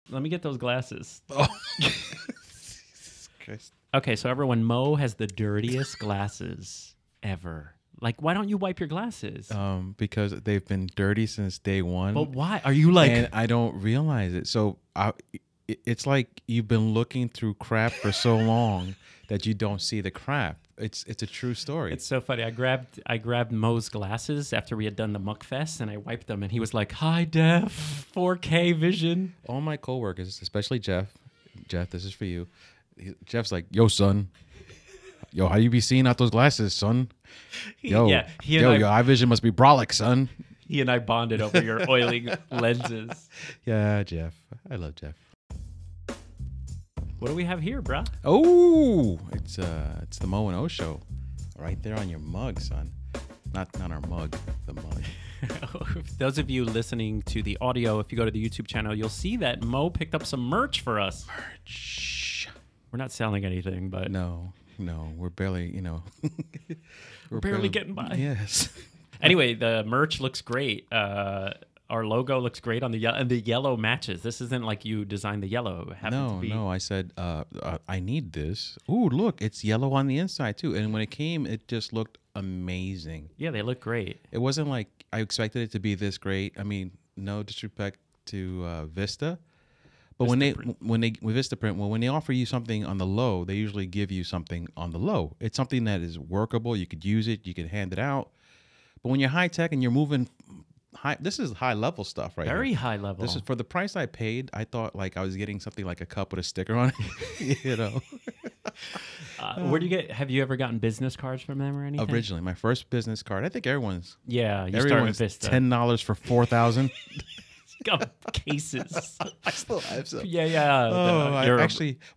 Let me get those glasses. Oh. Christ. Okay, so everyone, Mo has the dirtiest glasses ever. Like, why don't you wipe your glasses? Because they've been dirty since day one. But why? Are you like... And I don't realize it. So it's like you've been looking through crap for so long that you don't see the crap. It's a true story. It's so funny. I grabbed Mo's glasses after we had done the Muck Fest, and I wiped them, and he was like, high def, 4K vision. All my coworkers, especially Jeff, this is for you. Jeff's like, yo, son. Yo, how you be seeing out those glasses, son? Yo, your eye vision must be brolic, son. He and I bonded over your oily lenses. Yeah, Jeff. I love Jeff. What do we have here, bruh? Oh, it's the Mo and O show, right there on your mug, son. Not our mug, the mug. Those of you listening to the audio, if you go to the YouTube channel, you'll see that Mo picked up some merch for us. Merch. We're not selling anything, but no, we're barely, we're barely getting by. Yes. Anyway, the merch looks great. Our logo looks great on the yellow matches. This isn't like you designed the yellow. No. I said I need this. Ooh, look, it's yellow on the inside too. And when it came, it just looked amazing. Yeah, they look great. It wasn't like I expected it to be this great. I mean, no disrespect to Vista, but when they with Vistaprint, when they offer you something on the low, they usually give you something on the low. It's something that is workable. You could use it. You could hand it out. But when you're high tech and you're moving high, this is high level stuff, right? Very high level. This is for the price I paid. I thought like I was getting something like a cup with a sticker on it, Where do you get? Have you ever gotten business cards from them or anything? Originally, my first business card. I think everyone's. Yeah, you started with Vista. $10 for 4,000. Got cases. I still have some. Yeah. Oh,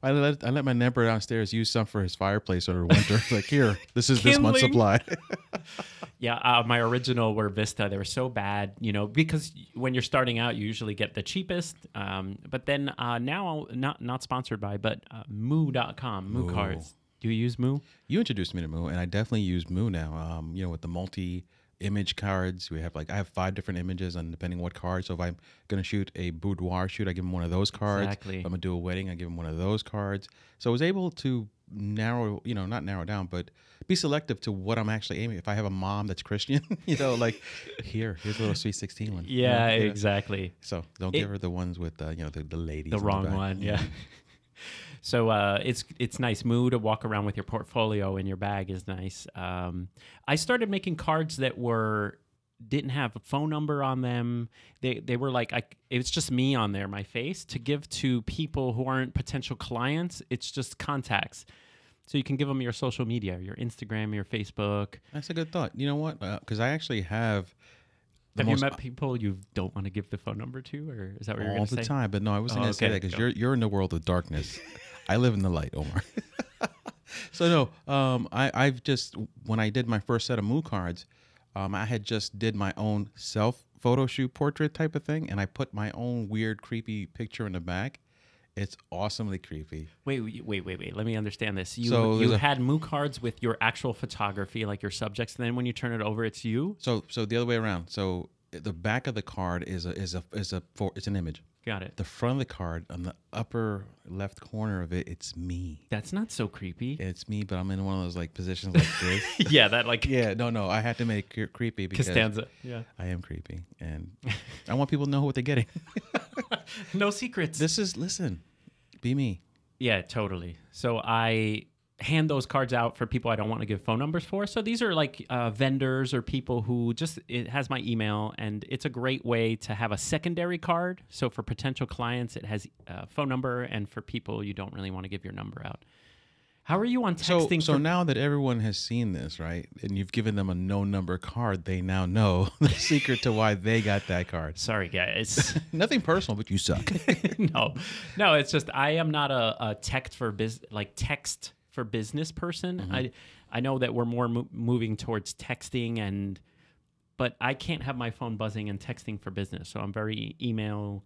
I let my neighbor downstairs use some for his fireplace over winter. Like, here, this is this month's supply. Yeah, my original were Vista. They were so bad, because when you're starting out, you usually get the cheapest. But then now, not sponsored by, but Moo.com, Moo Cards. Do you use Moo? You introduced me to Moo, and I definitely use Moo now. With the multi-image cards, I have 5 different images, and depending what card. So if I'm going to shoot a boudoir shoot, I give them one of those cards. Exactly. If I'm going to do a wedding, I give them one of those cards. So I was able to not narrow down, but be selective to what I'm actually aiming. If I have a mom that's Christian, like here's a little Sweet 16 one. Yeah, exactly. So don't give her the ones with the ladies. The wrong one, yeah. So it's nice. Moo to walk around with your portfolio in your bag is nice. I started making cards that didn't have a phone number on them. They were like, it's just me on there, my face, to give to people who aren't potential clients. It's just contacts. So you can give them your social media, your Instagram, your Facebook. That's a good thought. You know what? Because I actually have... Have you met people you don't want to give the phone number to, or is that what you're going to say? All the time, but no, I wasn't going to say that because you're in the world of darkness. I live in the light, Omar. So no, I've just, when I did my first set of Moo cards, I had just did my own self photo shoot portrait type of thing, and I put my own weird, creepy picture in the back. It's awesomely creepy. Wait. Let me understand this. You had Moo cards with your actual photography, like your subjects, and then when you turn it over, it's you? So the other way around. So the back of the card is an image. Got it. The front of the card, on the upper left corner of it, it's me. That's not so creepy. It's me, but I'm in one of those like positions like this. Yeah, that like. Yeah, no. I had to make it creepy because Costanza. Yeah, I am creepy, and I want people to know what they're getting. No secrets. Listen, be me. Yeah, totally. So I hand those cards out for people I don't want to give phone numbers for. So these are like vendors or people who it has my email, and it's a great way to have a secondary card. So for potential clients, it has a phone number, and for people you don't really want to give your number out. How are you on texting? So now that everyone has seen this, right, and you've given them a no-number card, they now know the secret to why they got that card. Sorry, guys. Nothing personal, but you suck. No, it's just I am not a text for business person. Mm-hmm. I know that we're more moving towards texting, but I can't have my phone buzzing and texting for business. So I'm very email.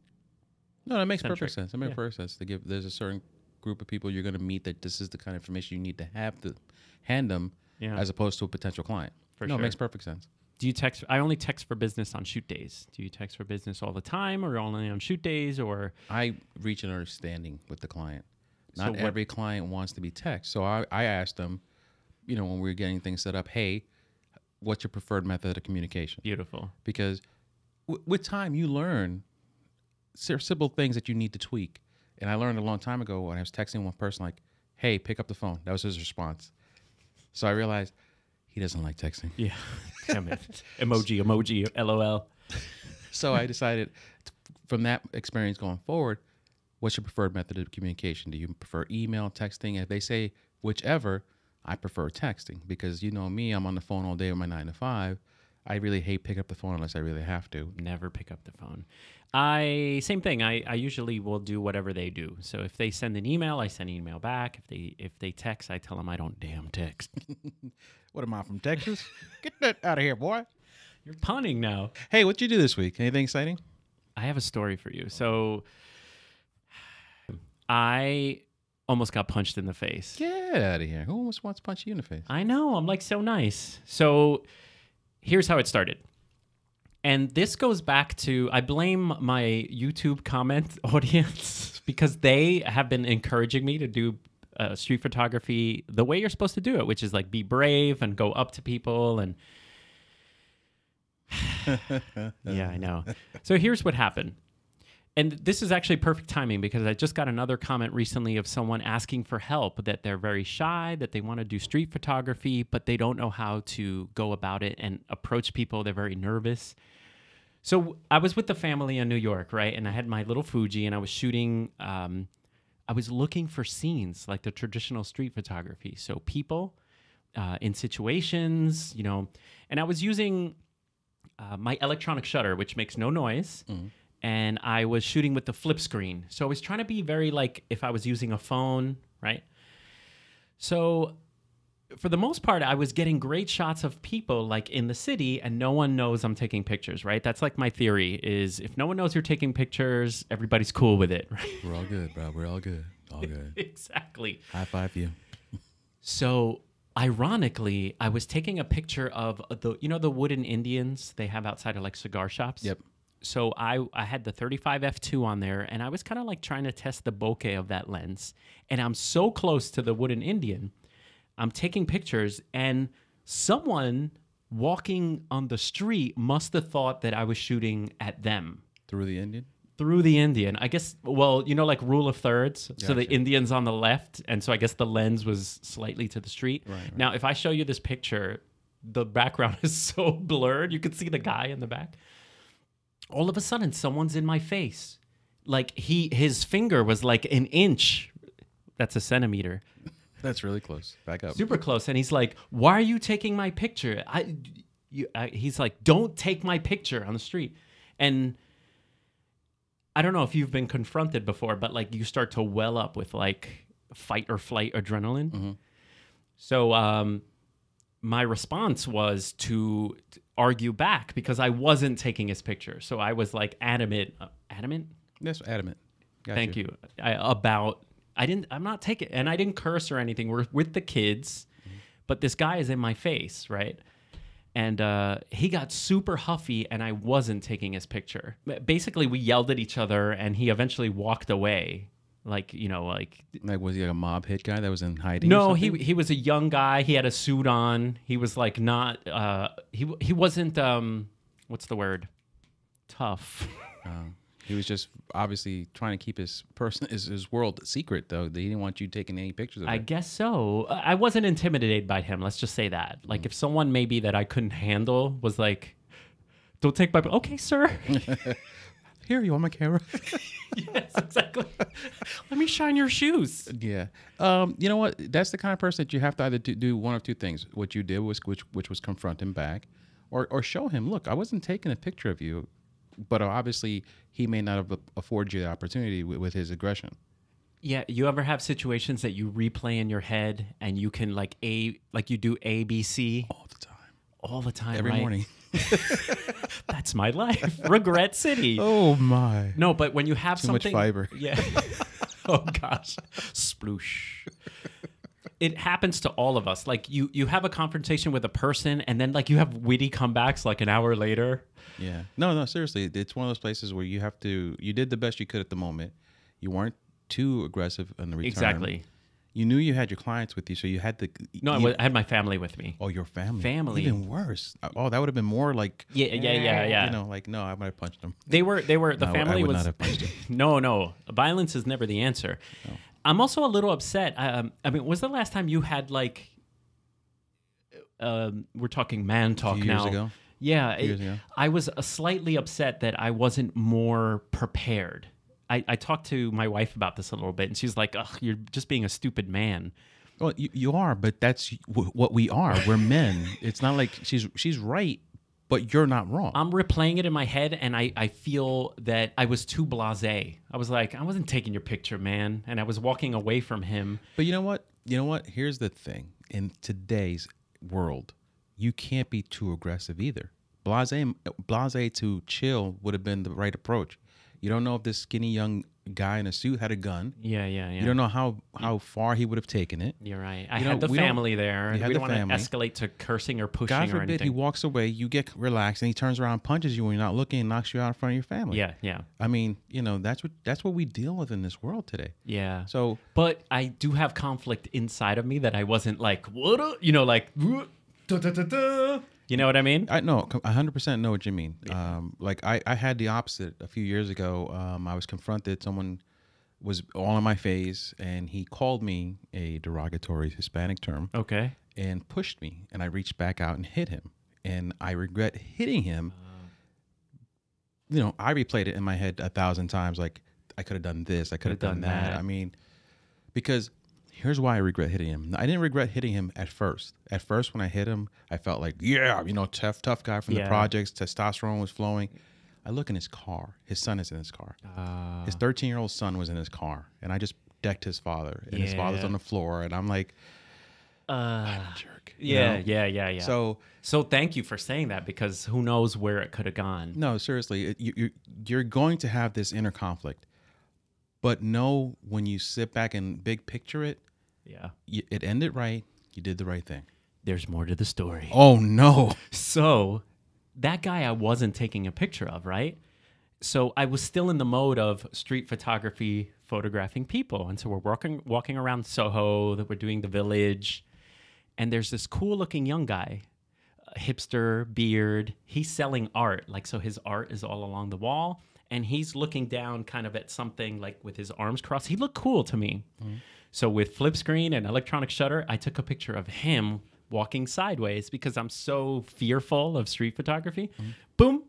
No, that makes perfect sense. That makes perfect sense. There's a certain group of people you're going to meet that this is the kind of information you need to have to hand them, as opposed to a potential client. For sure. It makes perfect sense. Do you text? I only text for business on shoot days. Do you text for business all the time, or only on shoot days? Or I reach an understanding with the client. So Not what- every client wants to be text. So I asked them, when we were getting things set up, hey, what's your preferred method of communication? beautiful. Because with time, you learn simple things that you need to tweak. And I learned a long time ago when I was texting one person, like, hey, pick up the phone. That was his response. So I realized he doesn't like texting. Yeah, damn it. Emoji, LOL. So I decided from that experience going forward, what's your preferred method of communication? Do you prefer email, texting? If they say whichever, I prefer texting because you know me, I'm on the phone all day with my 9 to 5. I really hate picking up the phone unless I really have to. Never pick up the phone. Same thing. I usually will do whatever they do. So if they send an email, I send an email back. If they text, I tell them I don't damn text. What am I, from Texas? Get that out of here, boy. You're punning now. Hey, what'd you do this week? Anything exciting? I have a story for you. So I almost got punched in the face. Get out of here. Who almost wants to punch you in the face? I know. I'm like so nice. So here's how it started. And this goes back to, I blame my YouTube comment audience because they have been encouraging me to do street photography the way you're supposed to do it, which is like be brave and go up to people. And yeah, I know. So here's what happened. And this is actually perfect timing because I just got another comment recently of someone asking for help, that they're very shy, that they want to do street photography, but they don't know how to go about it and approach people. They're very nervous. So I was with the family in New York, right? And I had my little Fuji and I was shooting, I was looking for scenes like the traditional street photography. So people in situations, and I was using my electronic shutter, which makes no noise. Mm-hmm. And I was shooting with the flip screen. So I was trying to be very like if I was using a phone, right? So for the most part, I was getting great shots of people like in the city and no one knows I'm taking pictures, right? That's like my theory is if no one knows you're taking pictures, everybody's cool with it, right? We're all good, bro. We're all good. All good. Exactly. High five you. So ironically, I was taking a picture of the wooden Indians they have outside of like cigar shops? Yep. So I had the 35 f2 on there, and I was kind of like trying to test the bokeh of that lens. And I'm so close to the wooden Indian, I'm taking pictures, and someone walking on the street must have thought that I was shooting at them. Through the Indian? Through the Indian. I guess, well, like rule of thirds. Gotcha. So the Indian's on the left, and so I guess the lens was slightly to the street. Right. Now, if I show you this picture, the background is so blurred. You can see the guy in the back. All of a sudden, someone's in my face. Like his finger was like an inch. That's a centimeter. That's really close. Back up. Super close. And he's like, "Why are you taking my picture?" He's like, "Don't take my picture on the street." And I don't know if you've been confronted before, but like you start to well up with like fight or flight adrenaline. Mm-hmm. So my response was to argue back because I wasn't taking his picture. So I was like adamant. Yes, adamant. Thank you. I'm not taking, and I didn't curse or anything. We're with the kids, but this guy is in my face, right? And he got super huffy, and I wasn't taking his picture. Basically, we yelled at each other, and he eventually walked away. Like was he like a mob hit guy that was in hiding? No, he was a young guy. He had a suit on. He was like not. He wasn't. What's the word? Tough. He was just obviously trying to keep his world secret, though. He didn't want you taking any pictures of it. I guess so. I wasn't intimidated by him. Let's just say that. Like if someone maybe that I couldn't handle was like, "Don't take my." Okay, sir. Here, you want my camera? Yes, exactly. Let me shine your shoes. Yeah. You know what? That's the kind of person that you have to either do one of two things. What you did was, which was confront him back, or show him, look, I wasn't taking a picture of you, but obviously he may not have afforded you the opportunity with his aggression. Yeah. You ever have situations that you replay in your head and you can like you do ABC all the time, every right? morning. That's my life. Regret City. Oh my. No, but when you have Too something, much fiber. Yeah. Oh gosh. Sploosh. it happens to all of us. Like you have a confrontation with a person, and then like you have witty comebacks like an hour later. Yeah. No, seriously. It's one of those places where you did the best you could at the moment. You weren't too aggressive in the return. Exactly. You knew you had your clients with you, so you had to. No, I had my family with me. Oh, your family. Family. Even worse. Oh, that would have been more like. Yeah. You know, like no, I might have punched them. The No, family I would was. not have punched them. No. Violence is never the answer. No. I'm also a little upset. I mean, was the last time you had like? We're talking man talk A few now. years ago. Yeah, Years ago. I was slightly upset that I wasn't more prepared. I talked to my wife about this a little bit, and she's like, "Ugh, you're just being a stupid man." Well, you are, but that's what we are. We're men. It's not like she's right, but you're not wrong. I'm replaying it in my head, and I feel that I was too blasé. I was like, I wasn't taking your picture, man, and I was walking away from him. But you know what? Here's the thing. In today's world, you can't be too aggressive either. Blasé to chill would have been the right approach. You don't know if this skinny young guy in a suit had a gun. Yeah. You don't know how far he would have taken it. You're right. I had the family there. You had We the don't want to family. escalate to cursing or pushing God or forbid anything. he walks away, you get relaxed, and he turns around and punches you when you're not looking and knocks you out in front of your family. Yeah. I mean, that's what we deal with in this world today. Yeah. So, But I do have conflict inside of me that I wasn't like, what? Like, da-da-da-da. You know what I mean? I know, 100% know what you mean. Like I had the opposite a few years ago. I was confronted. Someone was all in my face, and he called me a derogatory Hispanic term Okay. and pushed me, and I reached back out and hit him. And I regret hitting him. I replayed it in my head 1,000 times. Like, I could have done this. I could have done that. I mean, because here's why I regret hitting him. I didn't regret hitting him at first. At first, when I hit him, I felt like, tough guy from the projects. Testosterone was flowing. I look in his car. His son is in his car. His 13-year-old son was in his car. And I just decked his father. And his father's on the floor. And I'm like, I'm a jerk. Yeah. So thank you for saying that, because who knows where it could have gone. no, seriously, you're going to have this inner conflict. But know when you sit back and big picture it, it ended right. You did the right thing. There's more to the story. Oh, no. So that guy I wasn't taking a picture of, right? So I was still in the mode of street photography, photographing people. And so we're walking around Soho, that we're doing the Village. And there's this cool looking young guy, hipster, beard. He's selling art. Like, so his art is all along the wall. And he's looking down kind of at something like with his arms crossed. He looked cool to me. Mm-hmm. So with flip screen and electronic shutter, I took a picture of him walking sideways because I'm so fearful of street photography. Mm-hmm. Boom.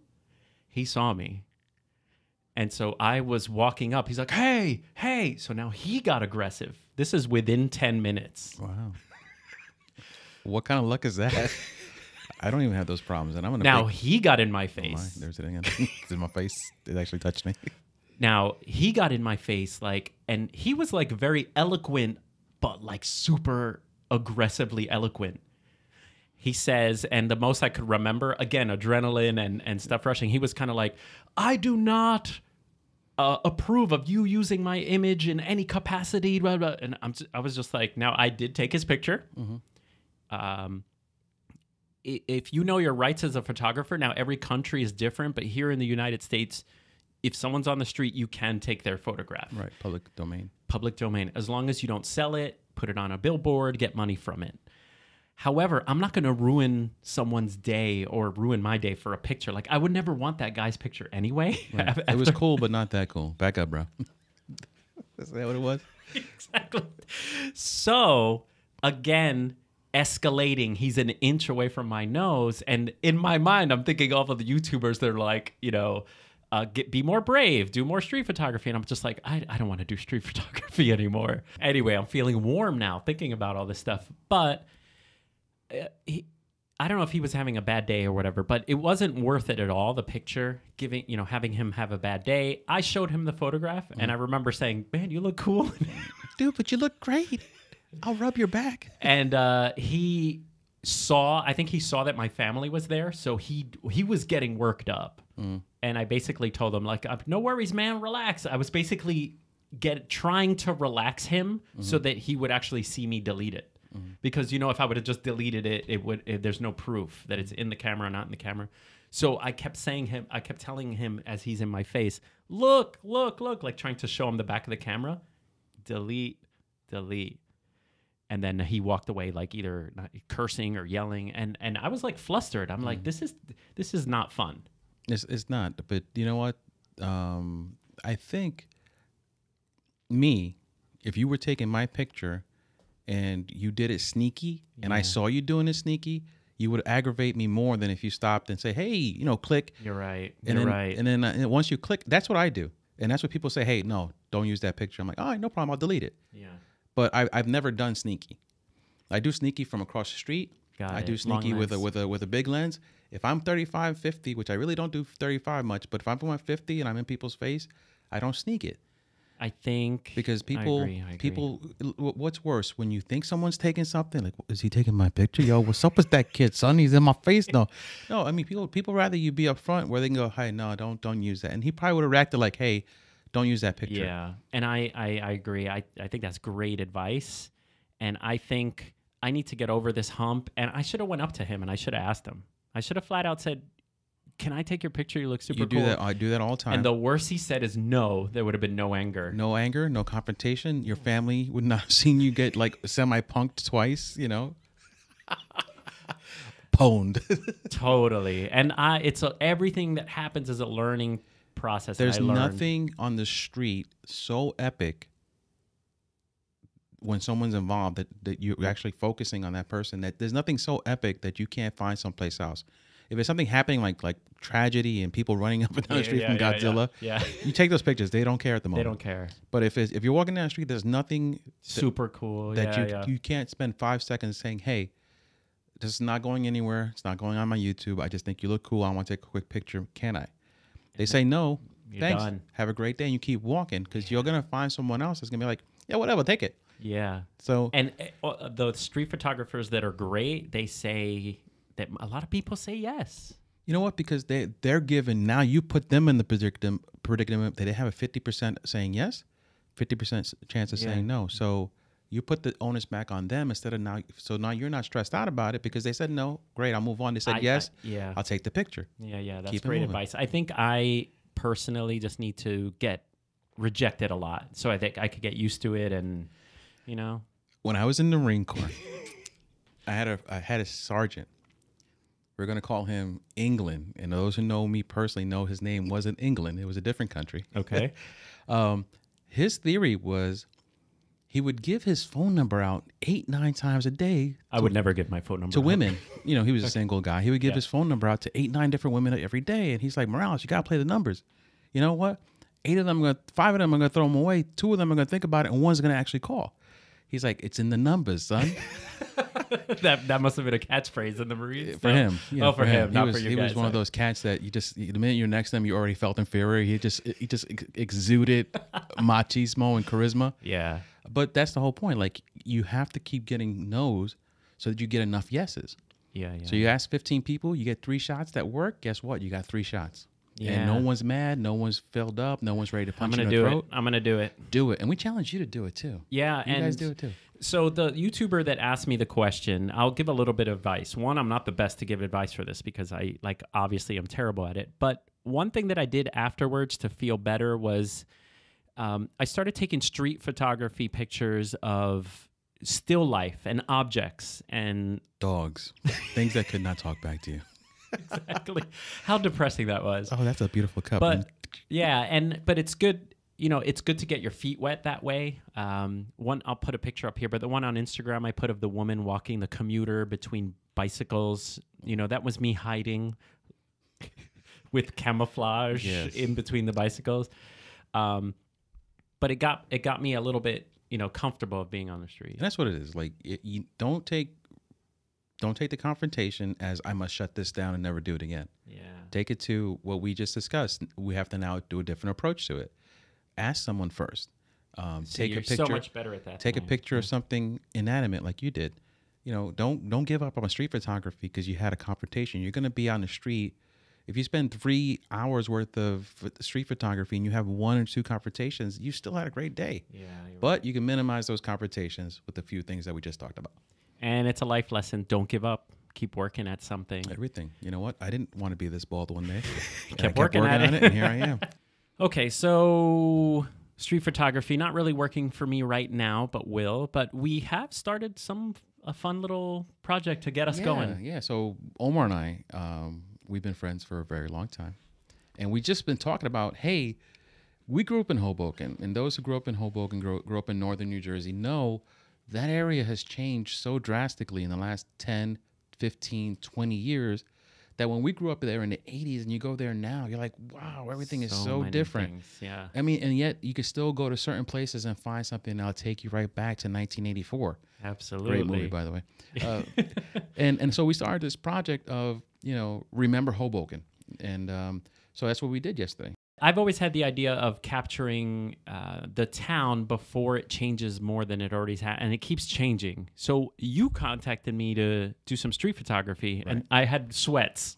He saw me. And so I was walking up. He's like, hey. So now he got aggressive. This is within 10 minutes. Wow. What kind of luck is that? I don't even have those problems. And I'm gonna now he got in my face. Oh my, there's it again. It's in my face. It actually touched me. Now he got in my face, and he was like very eloquent, but like super aggressively eloquent. He says, and the most I could remember, again, adrenaline and stuff rushing. He was kind of like, I do not approve of you using my image in any capacity. Blah, blah. And I was just like, now I did take his picture. Mm-hmm. If you know your rights as a photographer, now every country is different, but here in the United States, if someone's on the street, you can take their photograph. Right, public domain. Public domain, as long as you don't sell it, put it on a billboard, get money from it. However, I'm not going to ruin someone's day or ruin my day for a picture. Like, I would never want that guy's picture anyway. Right. It was cool, but not that cool. Back up, bro. Is that what it was? Exactly. So, again, escalating. He's an inch away from my nose. And in my mind, I'm thinking all of the YouTubers, they're like, be more brave, do more street photography. And I'm just like, I don't want to do street photography anymore. Anyway, I'm feeling warm now thinking about all this stuff. But I don't know if he was having a bad day or whatever, but it wasn't worth it at all. The picture, having him have a bad day. I showed him the photograph, and I remember saying, man, you look cool. Dude, but you look great. I'll rub your back. And I think he saw that my family was there, so he was getting worked up. And I basically told him, like, no worries, man, relax. I was basically trying to relax him so that he would actually see me delete it. because if I would have just deleted it, there's no proof that it's in the camera or not in the camera. So I kept telling him as he's in my face, look, like trying to show him the back of the camera, delete. And then he walked away, like either cursing or yelling, and I was like flustered. I'm like, this is not fun. It's not. But you know what? I think if you were taking my picture and you did it sneaky, and I saw you doing it sneaky, you would aggravate me more than if you stopped and say, hey, click. You're right. And then once you click, that's what I do. And that's what people say, hey, no, don't use that picture. I'm like, all right, no problem. I'll delete it. Yeah. But I've never done sneaky. I do sneaky from across the street. I do sneaky with a big lens. If I'm 35, 50, which I really don't do 35 much, but if I'm going 50 and I'm in people's face, I don't sneak it. I think because people, I agree. people, what's worse, when you think someone's taking something, like, is he taking my picture? Yo, what's up with that kid, son? He's in my face. No. I mean, people rather you be up front where they can go, hey, no, don't use that. And he probably would have reacted like, hey, don't use that picture. Yeah, and I agree. I think that's great advice, and I think I need to get over this hump. And I should have went up to him and I should have asked him. I should have flat out said, can I take your picture? You look super cool. I do that all the time. And the worst he said is no. There would have been no anger. No anger, no confrontation. Your family would not have seen you get like semi-punked twice, Pwned. Totally. And everything that happens is a learning process. There's nothing on the street so epic when someone's involved that you're actually focusing on that person, that there's nothing so epic that you can't find someplace else. If there's something happening like tragedy and people running up and down the street from Godzilla, you take those pictures. They don't care at the moment. They don't care. But if you're walking down the street, there's nothing super cool that you can't spend 5 seconds saying, hey, this is not going anywhere. It's not going on my YouTube. I just think you look cool. I want to take a quick picture. Can I? They say no. You're thanks. Done. Have a great day. And you keep walking because you're going to find someone else that's going to be like, yeah, whatever, take it. Yeah. So and the street photographers that are great, they say that a lot of people say yes. You know what? Because they're given, now you put them in the predicament that they have a 50% saying yes, 50% chance of saying no. So you put the onus back on them instead of now. So now you're not stressed out about it because they said no. Great, I'll move on. They said yes. I'll take the picture. Yeah. That's great advice. I think I personally just need to get rejected a lot, so I think I could get used to it. And when I was in the Marine Corps, I had a sergeant. We're going to call him England. And those who know me personally know his name wasn't England. It was a different country. Okay. His theory was he would give his phone number out 8-9 times a day. I would never give my phone number to women. He was a single guy. He would give his phone number out to 8-9 different women every day. And he's like, Morales, you got to play the numbers. You know what? 5 of them I'm going to throw them away. 2 of them are going to think about it. And one's going to actually call. He's like, it's in the numbers, son. that must have been a catchphrase in the Marines. For him. For him, not for you guys. He was one of those cats that the minute you're next to him, you already felt inferior. He just exuded machismo and charisma. Yeah. But that's the whole point. Like, you have to keep getting no's so that you get enough yeses. Yeah. So you ask 15 people, you get 3 shots that work. Guess what? You got 3 shots. Yeah. And no one's mad. No one's filled up. No one's ready to punch you in the throat. I'm going to do it. Do it. And we challenge you to do it too. Yeah. You guys do it too. So the YouTuber that asked me the question, I'll give a little bit of advice. One, I'm not the best to give advice for this because obviously I'm terrible at it. But one thing that I did afterwards to feel better was I started taking street photography pictures of still life and objects and dogs, things that could not talk back to you. Exactly. How depressing that was. Oh, that's a beautiful cup. But but it's good. It's good to get your feet wet that way. One, I'll put a picture up here, but the one on Instagram I put of the woman walking the commuter between bicycles, that was me hiding with camouflage in between the bicycles. But it got me a little bit, comfortable of being on the street. And that's what it is. Like, you don't take the confrontation as I must shut this down and never do it again. Yeah. Take it to what we just discussed. We have to now do a different approach to it. Ask someone first. Take a picture. So much better at that. Take a picture of something inanimate like you did. Don't give up on street photography because you had a confrontation. You're going to be on the street. If you spend 3 hours worth of street photography and you have 1 or 2 confrontations, you still had a great day. Yeah. But you can minimize those confrontations with a few things that we just talked about. And it's a life lesson. Don't give up. Keep working at something. Everything. You know what? I didn't want to be this bald one day. Kept working at on it, and here I am. Okay, so street photography, not really working for me right now, but will. But we have started a fun little project to get us going. Yeah, so Omar and I, we've been friends for a very long time. And we just been talking about, hey, we grew up in Hoboken. And those who grew up in Hoboken, grew up in northern New Jersey, know that area has changed so drastically in the last 10, 15, 20 years that when we grew up there in the 80s and you go there now, you're like, wow, everything is so different. Things, yeah. I mean, and yet you can still go to certain places and find something that'll take you right back to 1984. Absolutely. Great movie, by the way. And so we started this project of, remember Hoboken. And so that's what we did yesterday. I've always had the idea of capturing the town before it changes more than it already has, and it keeps changing. So you contacted me to do some street photography, and I had sweats.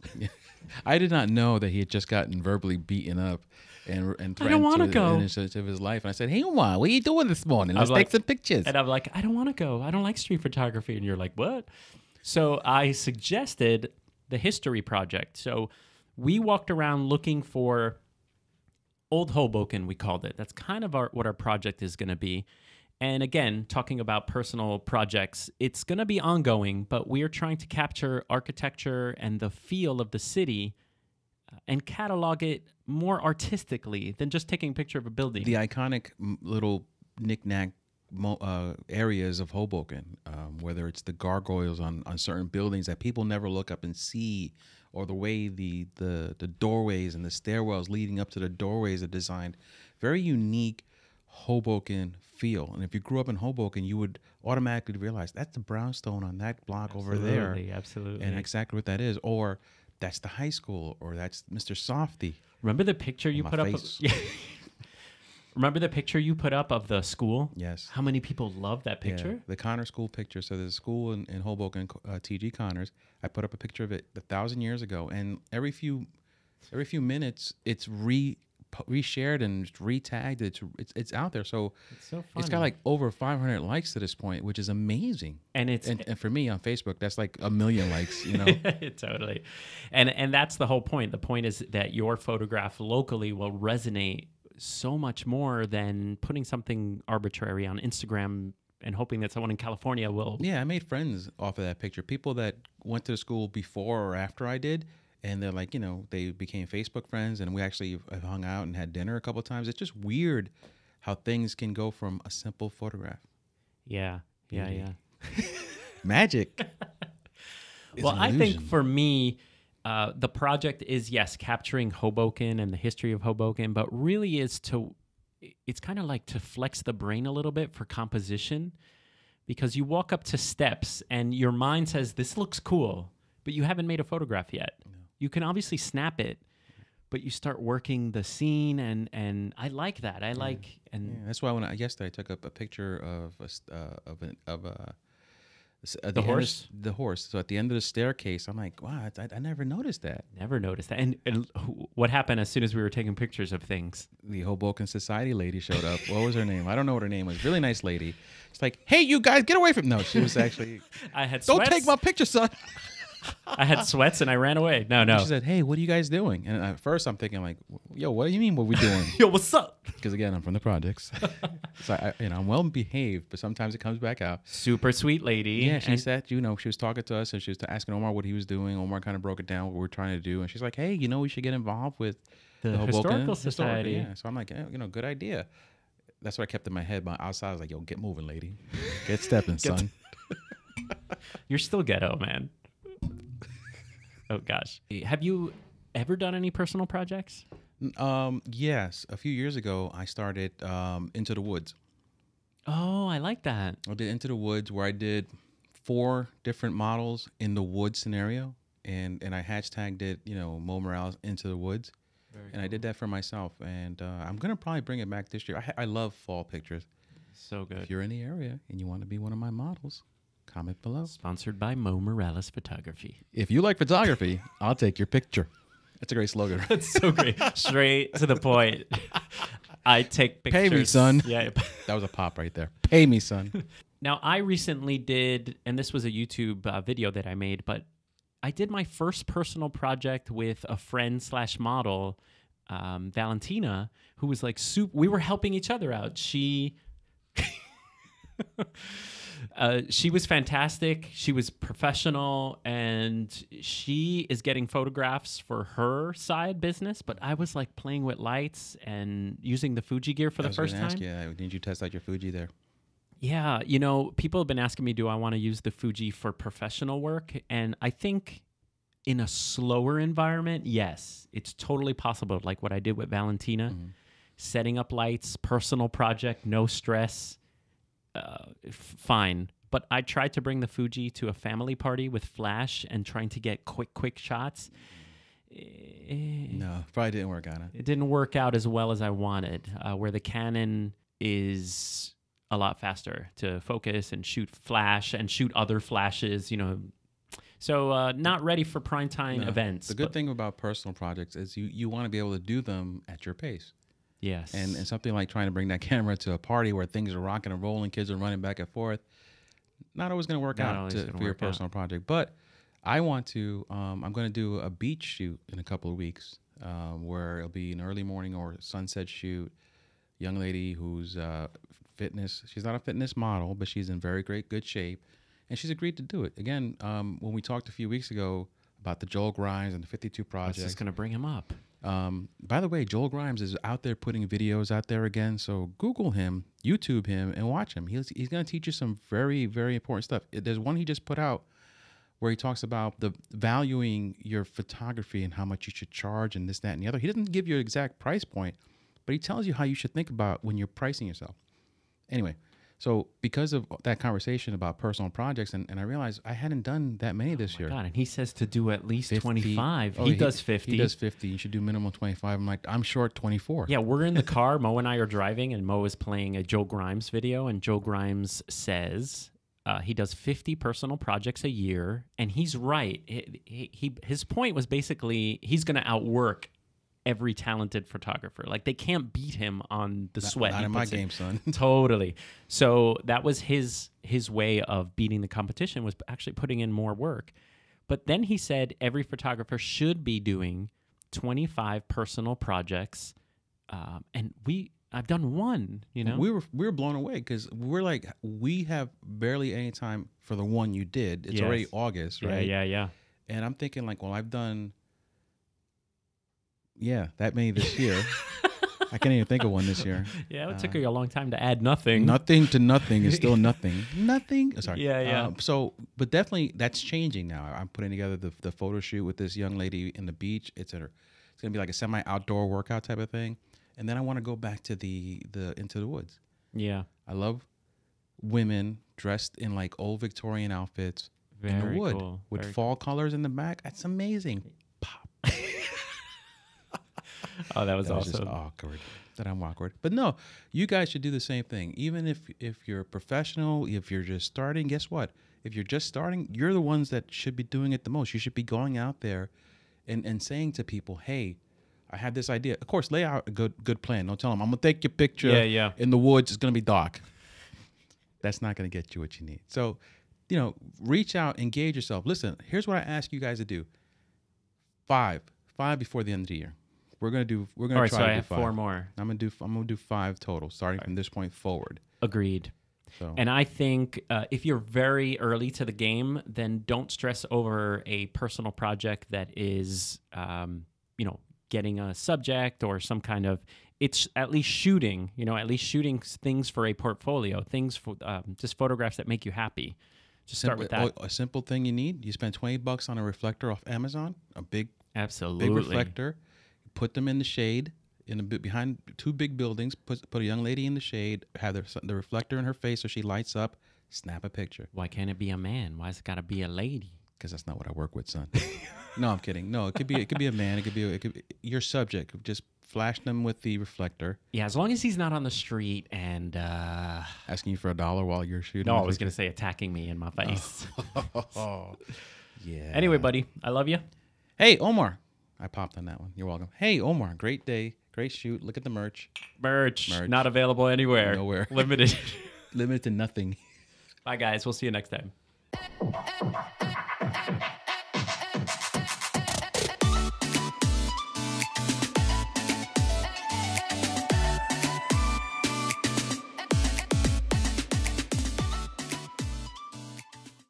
I did not know that he had just gotten verbally beaten up and I don't want to go. In of his life. And I said, hey, Omar, what are you doing this morning? Let's take some pictures. And I'm like, I don't want to go. I don't like street photography. And you're like, what? So I suggested the History Project. So we walked around looking for Old Hoboken, we called it. That's kind of what our project is going to be. And again, talking about personal projects, it's going to be ongoing, but we are trying to capture architecture and the feel of the city and catalog it more artistically than just taking a picture of a building. The iconic little knick-knack areas of Hoboken, whether it's the gargoyles on certain buildings that people never look up and see, or the way the doorways and the stairwells leading up to the doorways are designed. Very unique Hoboken feel. And if you grew up in Hoboken, you would automatically realize that's the brownstone on that block over there. Absolutely. And exactly what that is. Or that's the high school, or that's Mr. Softy. Remember the picture you put up? Remember the picture you put up of the school? Yes. How many people love that picture? Yeah, the Connors School picture. So there's a school in Hoboken, T.G. Connors. I put up a picture of it 1,000 years ago, and every few minutes it's reshared and retagged. It's out there. So it's so funny. It's got like over 500 likes to this point, which is amazing. And for me on Facebook, that's like 1 million likes. Totally. And that's the whole point. The point is that your photograph locally will resonate so much more than putting something arbitrary on Instagram and hoping that someone in California will. Yeah, I made friends off of that picture. People that went to the school before or after I did, and they're like, they became Facebook friends, and we actually hung out and had dinner a couple of times. It's just weird how things can go from a simple photograph. Yeah. Magic. Well, I think for me, the project is, yes, capturing Hoboken and the history of Hoboken, but really it's kind of like to flex the brain a little bit for composition, because you walk up to steps and your mind says, this looks cool, but you haven't made a photograph yet. No. You can obviously snap it, but you start working the scene, and I like that. That's why yesterday I took up a picture of the horse? The horse. So at the end of the staircase, I'm like, wow, I never noticed that. Never noticed that. And what happened as soon as we were taking pictures of things? The Hoboken Society lady showed up. What was her name? I don't know what her name was. Really nice lady. It's like, hey, you guys, get away from... No, she was actually... I had Don't sweats. take my picture, son. I had sweats and I ran away. No. And she said, hey, what are you guys doing? And at first I'm thinking like, yo, what do you mean what we doing? Yo, what's up? Because again, I'm from the projects. So I'm well behaved, but sometimes it comes back out. Super sweet lady. Yeah, she said, she was talking to us and she was asking Omar what he was doing. Omar kind of broke it down, what we're trying to do. And she's like, hey, we should get involved with the Historical Society. Yeah. So I'm like, good idea. That's what I kept in my head. But outside I was like, yo, get moving, lady. Get stepping, son. You're still ghetto, man. Oh, gosh. Have you ever done any personal projects? Yes. A few years ago, I started Into the Woods. Oh, I like that. I did Into the Woods, where I did 4 different models in the wood scenario. And I hashtagged it, Mo Morales Into the Woods. Very cool. I did that for myself. And I'm going to probably bring it back this year. I love fall pictures. So good. If you're in the area and you want to be one of my models, comment below. Sponsored by Mo Morales Photography. If you like photography, I'll take your picture. That's a great slogan. That's so great. Straight to the point. I take pictures. Pay me, son. Yeah. That was a pop right there. Pay me, son. Now, I recently did, and this was a YouTube video that I made, but I did my first personal project with a friend slash model, Valentina, who was like, we were helping each other out. She was fantastic. She was professional, and she is getting photographs for her side business. But I was like playing with lights and using the Fuji gear for the first time. Yeah, did you test out your Fuji there? Yeah, you know, people have been asking me, do I want to use the Fuji for professional work? And I think in a slower environment, yes, it's totally possible. Like what I did with Valentina, setting up lights, personal project, no stress, fine. But I tried to bring the Fuji to a family party with flash and trying to get quick shots. No, probably didn't work out. It didn't work out as well as I wanted, where the Canon is a lot faster to focus and shoot flash and shoot other flashes, you know. So not ready for prime time events. The good thing about personal projects is you want to be able to do them at your pace. Yes. And something like trying to bring that camera to a party where things are rocking and rolling, kids are running back and forth, not always going to work out for your personal project. But I want to, I'm going to do a beach shoot in a couple of weeks where it'll be an early morning or sunset shoot. Young lady who's fitness. She's not a fitness model, but she's in very good shape. And she's agreed to do it. Again, when we talked a few weeks ago about the Joel Grimes and the 52 Project. I was just going to bring him up. By the way, Joel Grimes is out there putting videos out there again. So Google him, YouTube him, and watch him. He's going to teach you some very, very important stuff. There's one he just put out where he talks about the valuing your photography and how much you should charge and this, that, and the other. He doesn't give you an exact price point, but he tells you how you should think about when you're pricing yourself. Anyway, so because of that conversation about personal projects, and I realized I hadn't done that many this year. God, and he says to do at least 50. 25. Oh, he does 50. He does 50. You should do minimum 25. I'm like, I'm short 24. Yeah, we're in the car. Mo and I are driving, and Mo is playing a Joe Grimes video, and Joe Grimes says he does 50 personal projects a year, and he's right. His point was basically he's going to outwork every talented photographer. Like they can't beat him on the sweat. Not in my game, son. Totally. So that was his way of beating the competition, was actually putting in more work. But then he said every photographer should be doing 25 personal projects. And I've done one, you know. We were blown away because we're like, we have barely any time for the one you did. It's already August, right? Yeah. And I'm thinking like, well, I've done that many this year. I can't even think of one this year. Yeah, it took you a long time to add nothing. Nothing to nothing is still nothing. Nothing. Oh, sorry. Yeah. But definitely that's changing now. I'm putting together the photo shoot with this young lady in the beach. It's going to be like a semi-outdoor workout type of thing. And then I want to go back to the Into the Woods. Yeah. I love women dressed in like old Victorian outfits in the wood cool. with fall colors in the back. That's amazing. Pop. Oh, that was awesome. Just awkward. That I'm awkward. But no, you guys should do the same thing. Even if you're a professional, if you're just starting, guess what? If you're just starting, you're the ones that should be doing it the most. You should be going out there and saying to people, hey, I had this idea. Of course, lay out a good plan. Don't tell them, I'm going to take your picture in the woods. It's going to be dark. That's not going to get you what you need. So, reach out, engage yourself. Listen, here's what I ask you guys to do. Five before the end of the year. We're gonna try to do 5. I have 4 more. I'm gonna do 5 total, starting from this point forward. Agreed. So. And I think if you're very early to the game, then don't stress over a personal project that is, getting a subject or some kind of. It's at least shooting. Things for a portfolio, things for just photographs that make you happy. Just start with that. A simple thing you need. You spend $20 on a reflector off Amazon. A big reflector. Put them in the shade behind 2 big buildings. Put a young lady in the shade. Have the reflector in her face so she lights up. Snap a picture. Why can't it be a man? Why's it got to be a lady? Because that's not what I work with, son. No, I'm kidding. No, it could be a man. It could be your subject. Just flash them with the reflector. Yeah, as long as he's not on the street and asking you for $1 while you're shooting. No, I was gonna say attacking me in my face. Oh. Yeah. Anyway, buddy, I love you. Hey, Omar. I popped on that one. You're welcome. Hey, Omar. Great day. Great shoot. Look at the merch. Merch. Not available anywhere. Nowhere. Limited. Limited to nothing. Bye, guys. We'll see you next time.